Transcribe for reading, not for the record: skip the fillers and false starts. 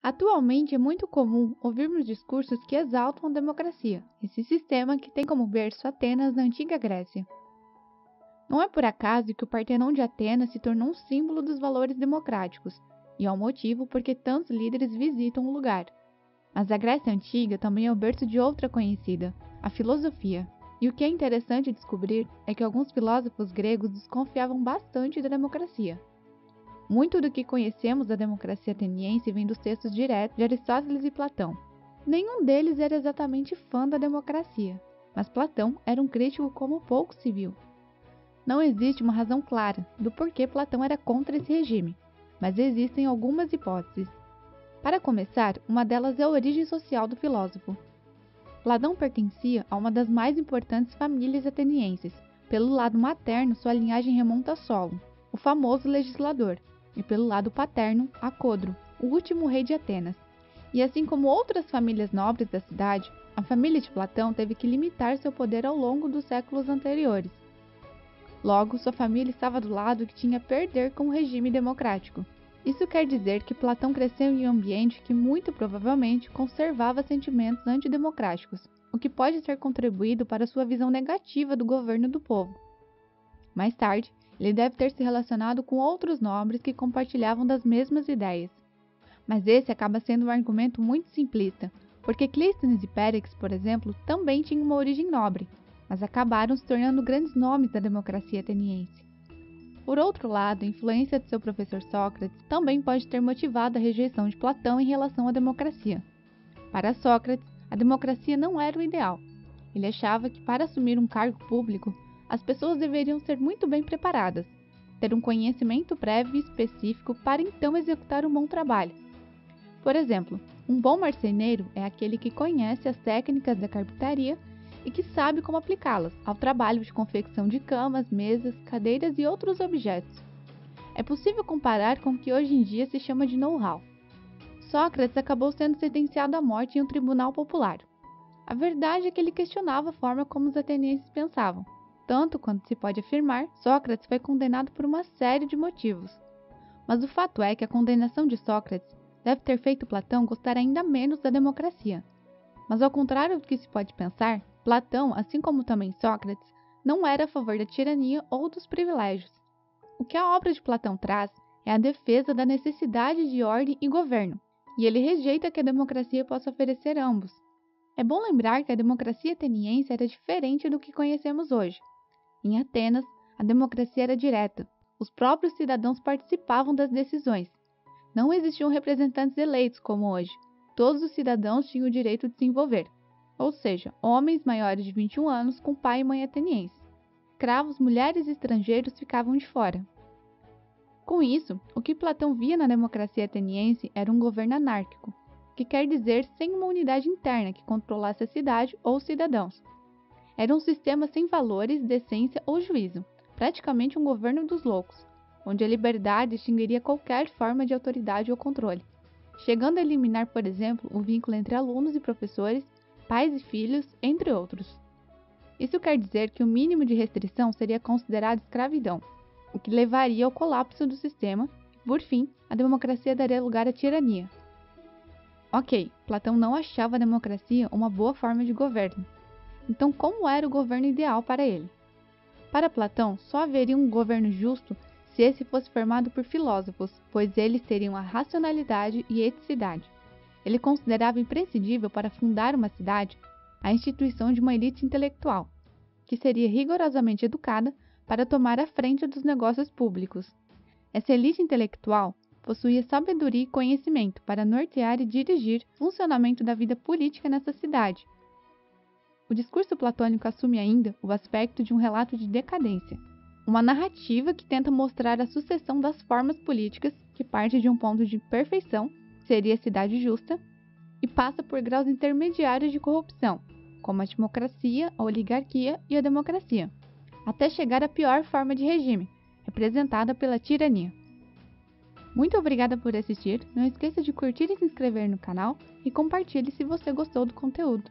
Atualmente é muito comum ouvirmos discursos que exaltam a democracia, esse sistema que tem como berço Atenas na antiga Grécia. Não é por acaso que o Partenon de Atenas se tornou um símbolo dos valores democráticos, e é o motivo por que tantos líderes visitam o lugar. Mas a Grécia Antiga também é o berço de outra conhecida, a filosofia. E o que é interessante descobrir é que alguns filósofos gregos desconfiavam bastante da democracia. Muito do que conhecemos da democracia ateniense vem dos textos diretos de Aristóteles e Platão. Nenhum deles era exatamente fã da democracia, mas Platão era um crítico como pouco se viu. Não existe uma razão clara do porquê Platão era contra esse regime, mas existem algumas hipóteses. Para começar, uma delas é a origem social do filósofo. Platão pertencia a uma das mais importantes famílias atenienses. Pelo lado materno, sua linhagem remonta a Solon, o famoso legislador, e pelo lado paterno, a Codro, o último rei de Atenas. E assim como outras famílias nobres da cidade, a família de Platão teve que limitar seu poder ao longo dos séculos anteriores. Logo, sua família estava do lado que tinha a perder com o regime democrático. Isso quer dizer que Platão cresceu em um ambiente que muito provavelmente conservava sentimentos antidemocráticos, o que pode ter contribuído para sua visão negativa do governo do povo. Mais tarde, ele deve ter se relacionado com outros nobres que compartilhavam das mesmas ideias. Mas esse acaba sendo um argumento muito simplista, porque Clístenes e Péricles, por exemplo, também tinham uma origem nobre, mas acabaram se tornando grandes nomes da democracia ateniense. Por outro lado, a influência de seu professor Sócrates também pode ter motivado a rejeição de Platão em relação à democracia. Para Sócrates, a democracia não era o ideal. Ele achava que para assumir um cargo público, as pessoas deveriam ser muito bem preparadas, ter um conhecimento prévio e específico para então executar um bom trabalho. Por exemplo, um bom marceneiro é aquele que conhece as técnicas da carpintaria e que sabe como aplicá-las ao trabalho de confecção de camas, mesas, cadeiras e outros objetos. É possível comparar com o que hoje em dia se chama de know-how. Sócrates acabou sendo sentenciado à morte em um tribunal popular. A verdade é que ele questionava a forma como os atenienses pensavam. Tanto quanto se pode afirmar, Sócrates foi condenado por uma série de motivos. Mas o fato é que a condenação de Sócrates deve ter feito Platão gostar ainda menos da democracia. Mas ao contrário do que se pode pensar, Platão, assim como também Sócrates, não era a favor da tirania ou dos privilégios. O que a obra de Platão traz é a defesa da necessidade de ordem e governo, e ele rejeita que a democracia possa oferecer ambos. É bom lembrar que a democracia ateniense era diferente do que conhecemos hoje. Em Atenas, a democracia era direta. Os próprios cidadãos participavam das decisões. Não existiam representantes eleitos como hoje. Todos os cidadãos tinham o direito de se envolver, ou seja, homens maiores de 21 anos com pai e mãe atenienses. Escravos, mulheres e estrangeiros ficavam de fora. Com isso, o que Platão via na democracia ateniense era um governo anárquico, que quer dizer sem uma unidade interna que controlasse a cidade ou os cidadãos. Era um sistema sem valores, decência ou juízo, praticamente um governo dos loucos, onde a liberdade extinguiria qualquer forma de autoridade ou controle, chegando a eliminar, por exemplo, o vínculo entre alunos e professores, pais e filhos, entre outros. Isso quer dizer que o mínimo de restrição seria considerado escravidão, o que levaria ao colapso do sistema e, por fim, a democracia daria lugar à tirania. Ok, Platão não achava a democracia uma boa forma de governo. Então, como era o governo ideal para ele? Para Platão, só haveria um governo justo se esse fosse formado por filósofos, pois eles teriam a racionalidade e eticidade. Ele considerava imprescindível para fundar uma cidade a instituição de uma elite intelectual, que seria rigorosamente educada para tomar a frente dos negócios públicos. Essa elite intelectual possuía sabedoria e conhecimento para nortear e dirigir o funcionamento da vida política nessa cidade. O discurso platônico assume ainda o aspecto de um relato de decadência, uma narrativa que tenta mostrar a sucessão das formas políticas que parte de um ponto de perfeição, que seria a cidade justa, e passa por graus intermediários de corrupção, como a democracia, a oligarquia e a democracia, até chegar à pior forma de regime, representada pela tirania. Muito obrigada por assistir, não esqueça de curtir e se inscrever no canal e compartilhe se você gostou do conteúdo.